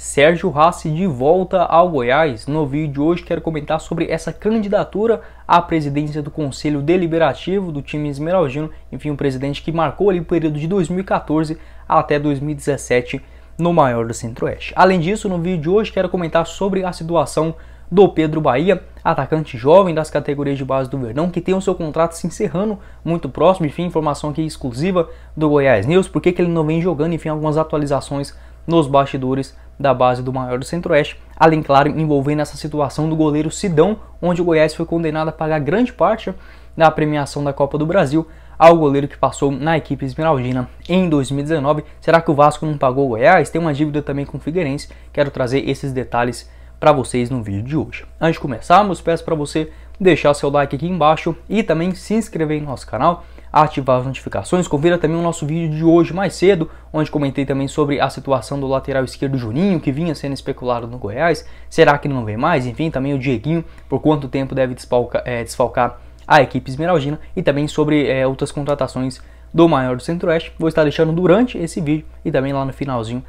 Sérgio Rassi de volta ao Goiás. No vídeo de hoje quero comentar sobre essa candidatura à presidência do Conselho Deliberativo do time esmeraldino, enfim, um presidente que marcou ali o período de 2014 até 2017 no maior do Centro-Oeste. Além disso, no vídeo de hoje quero comentar sobre a situação do Pedro Bahia, atacante jovem das categorias de base do Verdão, que tem o seu contrato se encerrando muito próximo. Enfim, informação aqui exclusiva do Goiás News, por que ele não vem jogando, enfim, algumas atualizações nos bastidores da base do maior do Centro-Oeste, além, claro, envolvendo essa situação do goleiro Sidão, onde o Goiás foi condenado a pagar grande parte da premiação da Copa do Brasil ao goleiro que passou na equipe esmeraldina em 2019. Será que o Vasco não pagou o Goiás? Tem uma dívida também com o Figueirense. Quero trazer esses detalhes para vocês no vídeo de hoje. Antes de começarmos, peço para você deixar seu like aqui embaixo e também se inscrever no nosso canal, ativar as notificações. Confira também o nosso vídeo de hoje mais cedo, onde comentei também sobre a situação do lateral esquerdo Juninho, que vinha sendo especulado no Goiás. Será que ele não vem mais? Enfim, também o Dieguinho, por quanto tempo deve desfalcar a equipe esmeraldina, e também sobre outras contratações do maior do Centro-Oeste. Vou estar deixando durante esse vídeo e também lá no finalzinho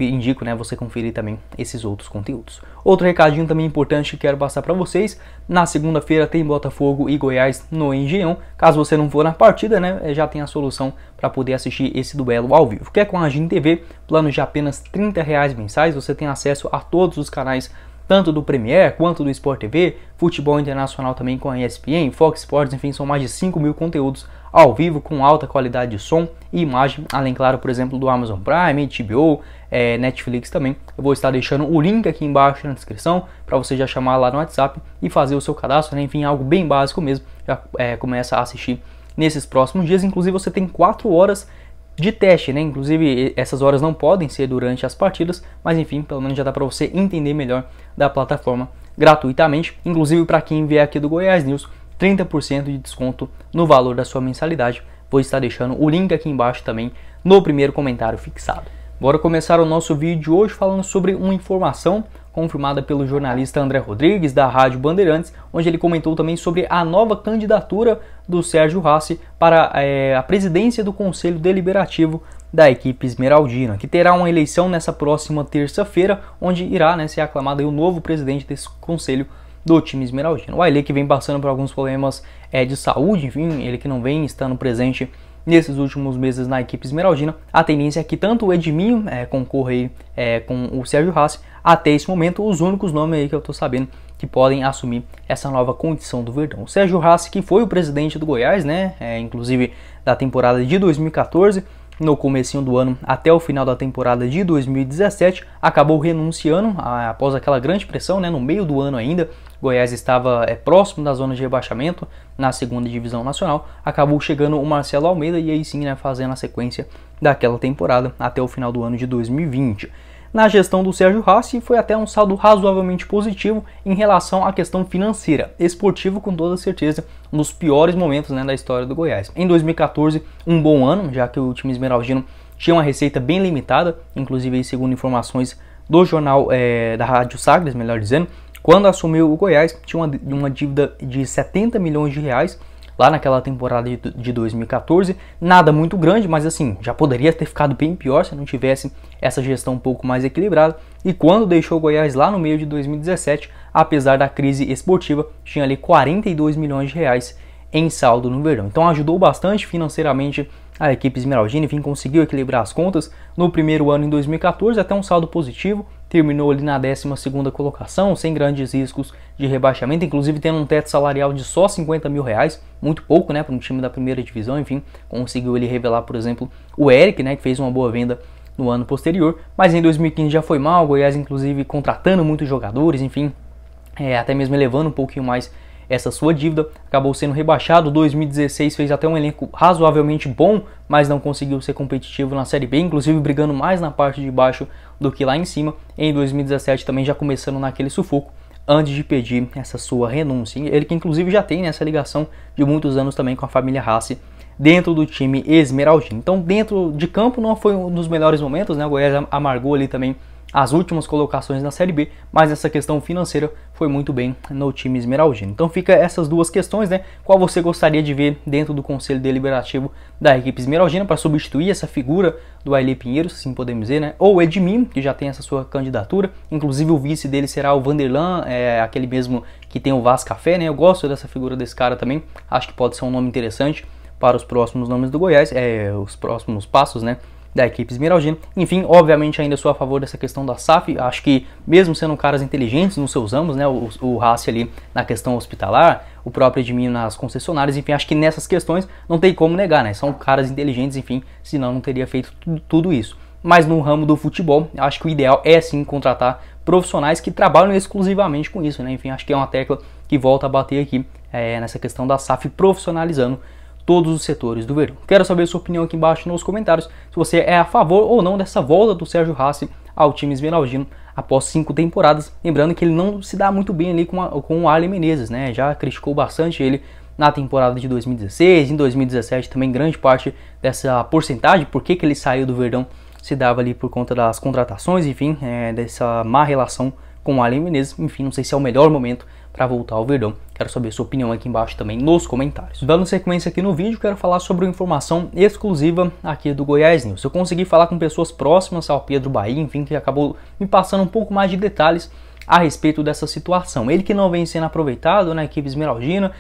indico, você conferir também esses outros conteúdos. Outro recadinho também importante que quero passar para vocês: na segunda-feira tem Botafogo e Goiás no Engenhão. Caso você não for na partida, já tem a solução para poder assistir esse duelo ao vivo, que é com a Agin TV, planos de apenas R$30 mensais. Você tem acesso a todos os canais, tanto do Premier quanto do Sport TV, futebol internacional também com a ESPN, Fox Sports, enfim, são mais de 5.000 conteúdos ao vivo com alta qualidade de som e imagem, além, claro, por exemplo, do Amazon Prime, HBO, Netflix também. Eu vou estar deixando o link aqui embaixo na descrição para você já chamar lá no WhatsApp e fazer o seu cadastro, enfim, algo bem básico mesmo. Já começa a assistir nesses próximos dias. Inclusive você tem 4 horas de teste, inclusive essas horas não podem ser durante as partidas, mas enfim, pelo menos já dá para você entender melhor da plataforma gratuitamente. Inclusive para quem vier aqui do Goiás News, 30% de desconto no valor da sua mensalidade. Vou estar deixando o link aqui embaixo também no primeiro comentário fixado. Bora começar o nosso vídeo de hoje falando sobre uma informação confirmada pelo jornalista André Rodrigues, da Rádio Bandeirantes, onde ele comentou também sobre a nova candidatura do Sérgio Rassi para a presidência do Conselho Deliberativo da equipe esmeraldina, que terá uma eleição nessa próxima terça-feira, onde irá ser aclamado o novo presidente desse conselho do time esmeraldino. O Ailê, que vem passando por alguns problemas de saúde, enfim, ele que não vem estando presente nesses últimos meses na equipe esmeraldina. A tendência é que tanto o Edminho concorra com o Sérgio Rassi. Até esse momento, os únicos nomes aí que eu tô sabendo que podem assumir essa nova condição do Verdão. O Sérgio Rassi, que foi o presidente do Goiás, inclusive da temporada de 2014, no comecinho do ano até o final da temporada de 2017, acabou renunciando após aquela grande pressão, no meio do ano ainda. Goiás estava próximo da zona de rebaixamento na segunda divisão nacional. Acabou chegando o Marcelo Almeida e aí sim, fazendo a sequência daquela temporada até o final do ano de 2020. Na gestão do Sérgio Rassi foi até um saldo razoavelmente positivo em relação à questão financeira. Esportivo, com toda certeza, um dos piores momentos da história do Goiás. Em 2014, um bom ano, já que o time esmeraldino tinha uma receita bem limitada, inclusive segundo informações do jornal da Rádio Sagres, melhor dizendo. Quando assumiu o Goiás, tinha uma dívida de 70 milhões de reais, lá naquela temporada de 2014, nada muito grande, mas assim, já poderia ter ficado bem pior se não tivesse essa gestão um pouco mais equilibrada. E quando deixou o Goiás lá no meio de 2017, apesar da crise esportiva, tinha ali 42 milhões de reais em saldo no Verdão. Então ajudou bastante financeiramente a equipe esmeraldina, enfim, conseguiu equilibrar as contas no primeiro ano, em 2014, até um saldo positivo. Terminou ali na 12ª colocação, sem grandes riscos de rebaixamento, inclusive tendo um teto salarial de só 50 mil reais, muito pouco, para um time da primeira divisão. Enfim, conseguiu ele revelar, por exemplo, o Eric, que fez uma boa venda no ano posterior, mas em 2015 já foi mal. O Goiás, inclusive, contratando muitos jogadores, enfim, até mesmo elevando um pouquinho mais essa sua dívida, acabou sendo rebaixado. 2016 fez até um elenco razoavelmente bom, mas não conseguiu ser competitivo na Série B, inclusive brigando mais na parte de baixo do que lá em cima. Em 2017 também já começando naquele sufoco, antes de pedir essa sua renúncia. Ele que inclusive já tem essa ligação de muitos anos também com a família Rassi dentro do time esmeraldino. Então dentro de campo não foi um dos melhores momentos, o Goiás amargou ali também as últimas colocações na Série B, mas essa questão financeira foi muito bem no time esmeraldino. Então fica essas duas questões, né? Qual você gostaria de ver dentro do Conselho Deliberativo da equipe esmeraldina para substituir essa figura do Ailê Pinheiro, assim podemos dizer, né? Ou o Edminho, que já tem essa sua candidatura, inclusive o vice dele será o Vanderlan, aquele mesmo que tem o Vaz Café, né? Eu gosto dessa figura desse cara também, acho que pode ser um nome interessante para os próximos nomes do Goiás, os próximos passos, né, da equipe esmeraldina. Enfim, obviamente ainda sou a favor dessa questão da SAF, acho que mesmo sendo caras inteligentes nos seus ramos, né, o Rassi ali na questão hospitalar, o próprio Edminho nas concessionárias, enfim, acho que nessas questões não tem como negar, né, são caras inteligentes, enfim, senão não teria feito tudo isso. Mas no ramo do futebol, acho que o ideal é sim contratar profissionais que trabalham exclusivamente com isso, né, enfim, acho que é uma tecla que volta a bater aqui nessa questão da SAF profissionalizando todos os setores do Verdão. Quero saber a sua opinião aqui embaixo nos comentários, se você é a favor ou não dessa volta do Sérgio Rassi ao time esmeraldino após 5 temporadas. Lembrando que ele não se dá muito bem ali com o Arlen Menezes, né? Já criticou bastante ele na temporada de 2016, em 2017 também grande parte dessa porcentagem, por que ele saiu do Verdão se dava ali por conta das contratações, enfim, dessa má relação com o Arlen Menezes. Enfim, não sei se é o melhor momento para voltar ao Verdão. Quero saber sua opinião aqui embaixo também nos comentários. Dando sequência aqui no vídeo, quero falar sobre uma informação exclusiva aqui do Goiás News. Eu consegui falar com pessoas próximas ao Pedro Bahia, enfim, que acabou me passando um pouco mais de detalhes a respeito dessa situação. Ele que não vem sendo aproveitado na equipe esmeraldina,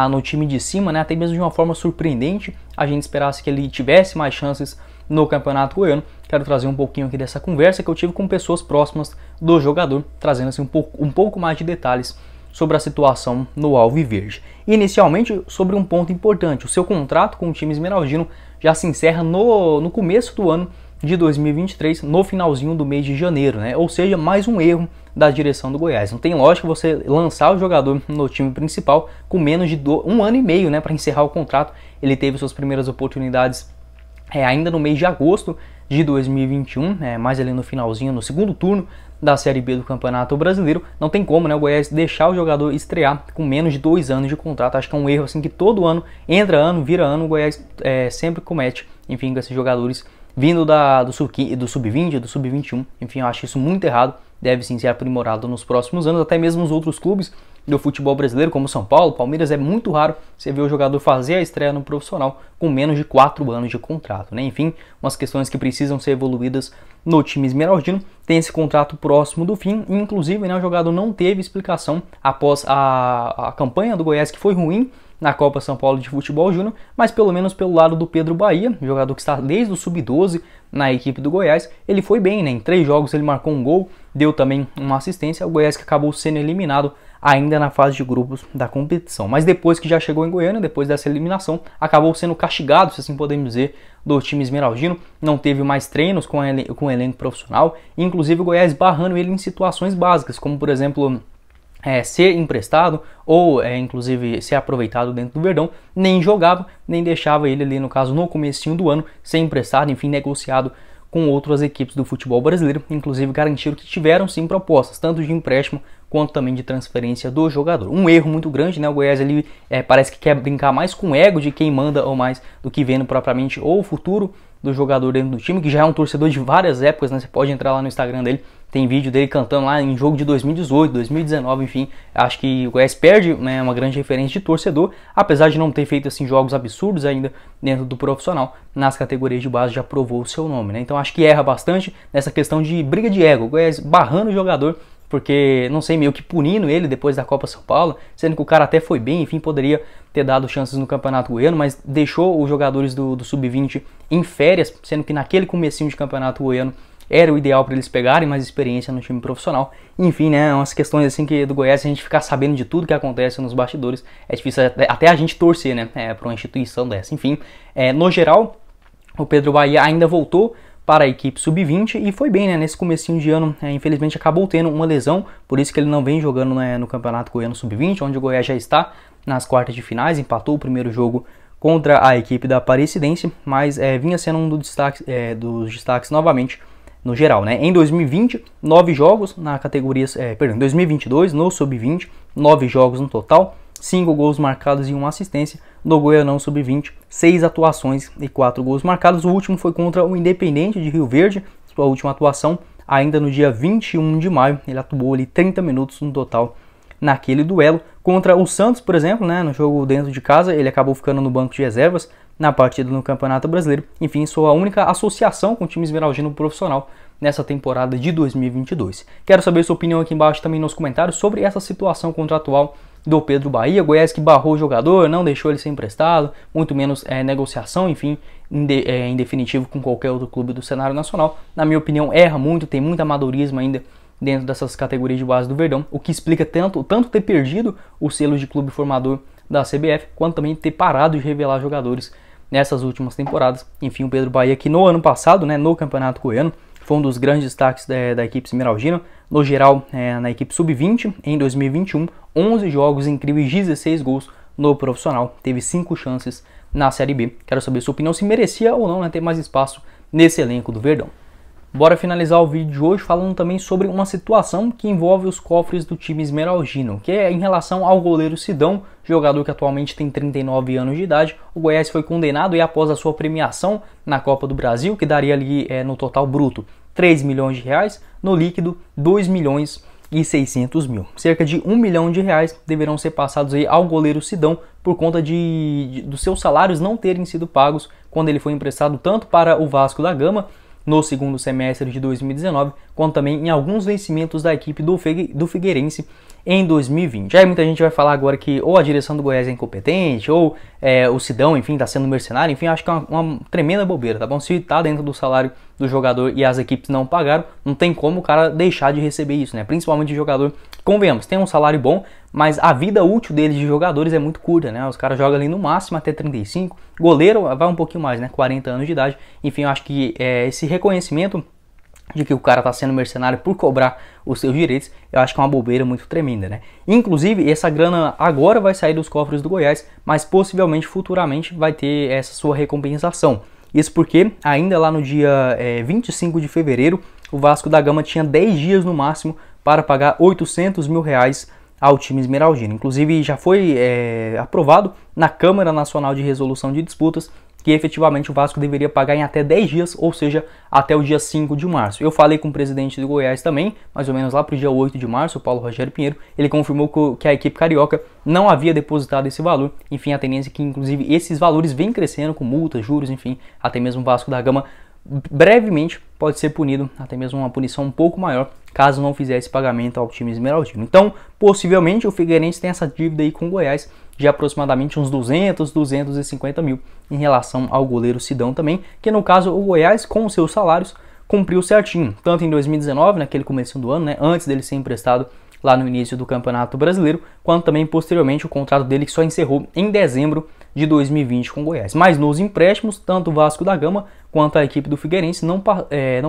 no time de cima, né, até mesmo de uma forma surpreendente. A gente esperasse que ele tivesse mais chances no Campeonato Goiano. Quero trazer um pouquinho aqui dessa conversa que eu tive com pessoas próximas do jogador, trazendo assim um pouco mais de detalhes sobre a situação no Alviverde. Inicialmente, sobre um ponto importante, o seu contrato com o time esmeraldino já se encerra no começo do ano de 2023, no finalzinho do mês de janeiro, né? Ou seja, mais um erro da direção do Goiás. Não tem lógica você lançar o jogador no time principal com menos de 1 ano e meio, né, para encerrar o contrato. Ele teve suas primeiras oportunidades ainda no mês de agosto de 2021, mais ali no finalzinho, no segundo turno da Série B do Campeonato Brasileiro. Não tem como, né, o Goiás deixar o jogador estrear com menos de 2 anos de contrato. Acho que é um erro assim que todo ano, entra ano, vira ano, o Goiás sempre comete, enfim, com esses jogadores vindo do Sub-20, do Sub-21, enfim, eu acho isso muito errado, deve sim ser aprimorado nos próximos anos, até mesmo os outros clubes do futebol brasileiro, como São Paulo, Palmeiras, é muito raro você ver o jogador fazer a estreia no profissional com menos de 4 anos de contrato, né? Enfim, umas questões que precisam ser evoluídas no time esmeraldino. Tem esse contrato próximo do fim, e inclusive, né, o jogador não teve explicação após a campanha do Goiás, que foi ruim na Copa São Paulo de Futebol Júnior, mas pelo menos pelo lado do Pedro Bahia, jogador que está desde o Sub-12 na equipe do Goiás, ele foi bem, né? Em 3 jogos ele marcou um gol, deu também uma assistência. O Goiás que acabou sendo eliminado ainda na fase de grupos da competição, mas depois que já chegou em Goiânia, depois dessa eliminação, acabou sendo castigado, se assim podemos dizer, do time esmeraldino. Não teve mais treinos com o elenco profissional, inclusive o Goiás barrando ele em situações básicas, como por exemplo ser emprestado ou inclusive ser aproveitado dentro do Verdão. Nem jogava, nem deixava ele ali, no caso, no comecinho do ano, ser emprestado, enfim, negociado com outras equipes do futebol brasileiro. Inclusive garantiram que tiveram sim propostas, tanto de empréstimo quanto também de transferência do jogador. Um erro muito grande, né? O Goiás ali parece que quer brincar mais com o ego de quem manda ou mais do que vendo propriamente ou o futuro do jogador dentro do time, que já é um torcedor de várias épocas, né? Você pode entrar lá no Instagram dele, tem vídeo dele cantando lá em jogo de 2018, 2019, enfim. Acho que o Goiás perde, né, uma grande referência de torcedor, apesar de não ter feito assim jogos absurdos ainda dentro do profissional. Nas categorias de base já provou o seu nome, né? Então acho que erra bastante nessa questão de briga de ego. O Goiás barrando o jogador, porque, não sei, meio que punindo ele depois da Copa São Paulo, sendo que o cara até foi bem, enfim, poderia ter dado chances no Campeonato Goiano, mas deixou os jogadores do Sub-20 em férias, sendo que naquele comecinho de Campeonato Goiano era o ideal para eles pegarem mais experiência no time profissional. Enfim, né, umas questões assim que do Goiás, a gente ficar sabendo de tudo que acontece nos bastidores, é difícil até a gente torcer, né, para uma instituição dessa. Enfim, no geral, o Pedro Bahia ainda voltou para a equipe Sub-20 e foi bem, né? Nesse comecinho de ano, infelizmente acabou tendo uma lesão, por isso que ele não vem jogando, né, no Campeonato Goiano Sub-20, onde o Goiás já está nas quartas de finais, empatou o primeiro jogo contra a equipe da Aparecidense, mas vinha sendo um dos destaques novamente no geral, né? Em 2020, 9 jogos na categoria, em 2022, no Sub-20, 9 jogos no total, 5 gols marcados e 1 assistência. No Goianão Sub-20, 6 atuações e 4 gols marcados. O último foi contra o Independente de Rio Verde, sua última atuação ainda no dia 21 de maio. Ele atuou ali 30 minutos no total naquele duelo. Contra o Santos, por exemplo, né, no jogo dentro de casa, ele acabou ficando no banco de reservas na partida no Campeonato Brasileiro. Enfim, sua única associação com o time esmeraldino profissional nessa temporada de 2022. Quero saber sua opinião aqui embaixo também nos comentários sobre essa situação contratual do Pedro Bahia. Goiás que barrou o jogador, não deixou ele ser emprestado, muito menos negociação, enfim, em definitivo com qualquer outro clube do cenário nacional. Na minha opinião, erra muito, tem muito amadorismo ainda dentro dessas categorias de base do Verdão, o que explica tanto ter perdido o selo de clube formador da CBF, quanto também ter parado de revelar jogadores nessas últimas temporadas. Enfim, o Pedro Bahia que no ano passado, né, no Campeonato Goiano, foi um dos grandes destaques da equipe esmeraldina. No geral, na equipe sub-20, em 2021, 11 jogos incríveis, 16 gols no profissional. Teve 5 chances na Série B. Quero saber sua opinião, se merecia ou não, né, ter mais espaço nesse elenco do Verdão. Bora finalizar o vídeo de hoje falando também sobre uma situação que envolve os cofres do time esmeraldino, que é em relação ao goleiro Sidão, jogador que atualmente tem 39 anos de idade. O Goiás foi condenado e após a sua premiação na Copa do Brasil, que daria ali no total bruto 3 milhões de reais, no líquido 2 milhões e 600 mil. Cerca de 1 milhão de reais deverão ser passados aí ao goleiro Sidão por conta dos seus salários não terem sido pagos quando ele foi emprestado tanto para o Vasco da Gama no segundo semestre de 2019, quanto também em alguns vencimentos da equipe do Figueirense em 2020. Aí muita gente vai falar agora que ou a direção do Goiás é incompetente, ou o Sidão, enfim, está sendo mercenário, enfim, acho que é uma tremenda bobeira, tá bom? Se está dentro do salário do jogador e as equipes não pagaram, não tem como o cara deixar de receber isso, né? Principalmente o jogador, convenhamos, tem um salário bom, mas a vida útil deles de jogadores é muito curta, né? Os caras jogam ali no máximo até 35, goleiro vai um pouquinho mais, né? 40 anos de idade. Enfim, eu acho que esse reconhecimento de que o cara está sendo mercenário por cobrar os seus direitos, eu acho que é uma bobeira muito tremenda, né? Inclusive, essa grana agora vai sair dos cofres do Goiás, mas possivelmente, futuramente, vai ter essa sua recompensação. Isso porque, ainda lá no dia 25 de fevereiro, o Vasco da Gama tinha 10 dias no máximo para pagar 800 mil reais ao time esmeraldino. Inclusive, já foi aprovado na Câmara Nacional de Resolução de Disputas que efetivamente o Vasco deveria pagar em até 10 dias, ou seja, até o dia 5 de março. Eu falei com o presidente do Goiás também, mais ou menos lá para o dia 8 de março, o Paulo Rogério Pinheiro. Ele confirmou que a equipe carioca não havia depositado esse valor. Enfim, a tendência é que, inclusive, esses valores vêm crescendo com multas, juros, enfim, até mesmo o Vasco da Gama brevemente pode ser punido, até mesmo uma punição um pouco maior, caso não fizer esse pagamento ao time esmeraldino. Então, possivelmente, o Figueirense tem essa dívida aí com o Goiás de aproximadamente uns 250 mil em relação ao goleiro Sidão também, que no caso o Goiás, com os seus salários, cumpriu certinho, tanto em 2019, naquele começo do ano, né, antes dele ser emprestado lá no início do Campeonato Brasileiro, quanto também posteriormente o contrato dele que só encerrou em dezembro de 2020 com o Goiás. Mas nos empréstimos, tanto o Vasco da Gama quanto a equipe do Figueirense não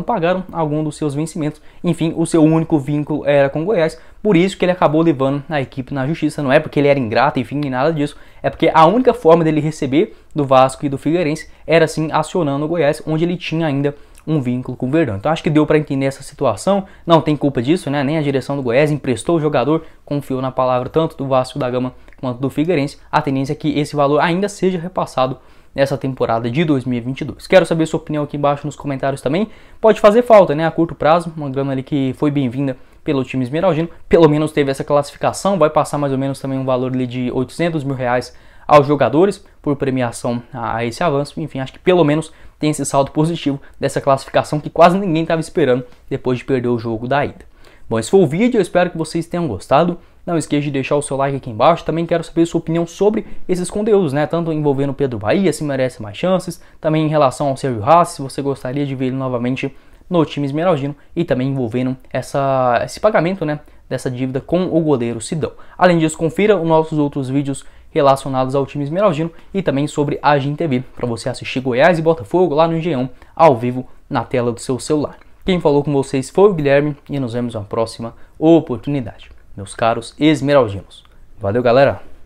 pagaram algum dos seus vencimentos. Enfim, o seu único vínculo era com o Goiás, por isso que ele acabou levando a equipe na justiça. Não é porque ele era ingrato, enfim, nem nada disso, é porque a única forma dele receber do Vasco e do Figueirense era assim acionando o Goiás, onde ele tinha ainda um vínculo com o Verdão. Então acho que deu para entender essa situação. Não tem culpa disso, né? Nem a direção do Goiás emprestou o jogador, confiou na palavra tanto do Vasco da Gama quanto do Figueirense. A tendência é que esse valor ainda seja repassado nessa temporada de 2022. Quero saber sua opinião aqui embaixo nos comentários também. Pode fazer falta, né? A curto prazo, uma grana ali que foi bem-vinda pelo time esmeraldino. Pelo menos teve essa classificação, vai passar mais ou menos também um valor ali de 800 mil reais aos jogadores por premiação a esse avanço. Enfim, acho que pelo menos tem esse saldo positivo dessa classificação que quase ninguém estava esperando depois de perder o jogo da ida. Bom, esse foi o vídeo, eu espero que vocês tenham gostado. Não esqueça de deixar o seu like aqui embaixo. Também quero saber sua opinião sobre esses conteúdos, né? Tanto envolvendo o Pedro Bahia, se merece mais chances. Também em relação ao Sérgio Haas, se você gostaria de ver ele novamente no time esmeraldino. E também envolvendo esse pagamento, né, dessa dívida com o goleiro Sidão. Além disso, confira os nossos outros vídeos relacionados ao time esmeraldino e também sobre a Agin TV, para você assistir Goiás e Botafogo lá no Engenhão, ao vivo, na tela do seu celular. Quem falou com vocês foi o Guilherme e nos vemos na próxima oportunidade, meus caros esmeraldinos. Valeu, galera!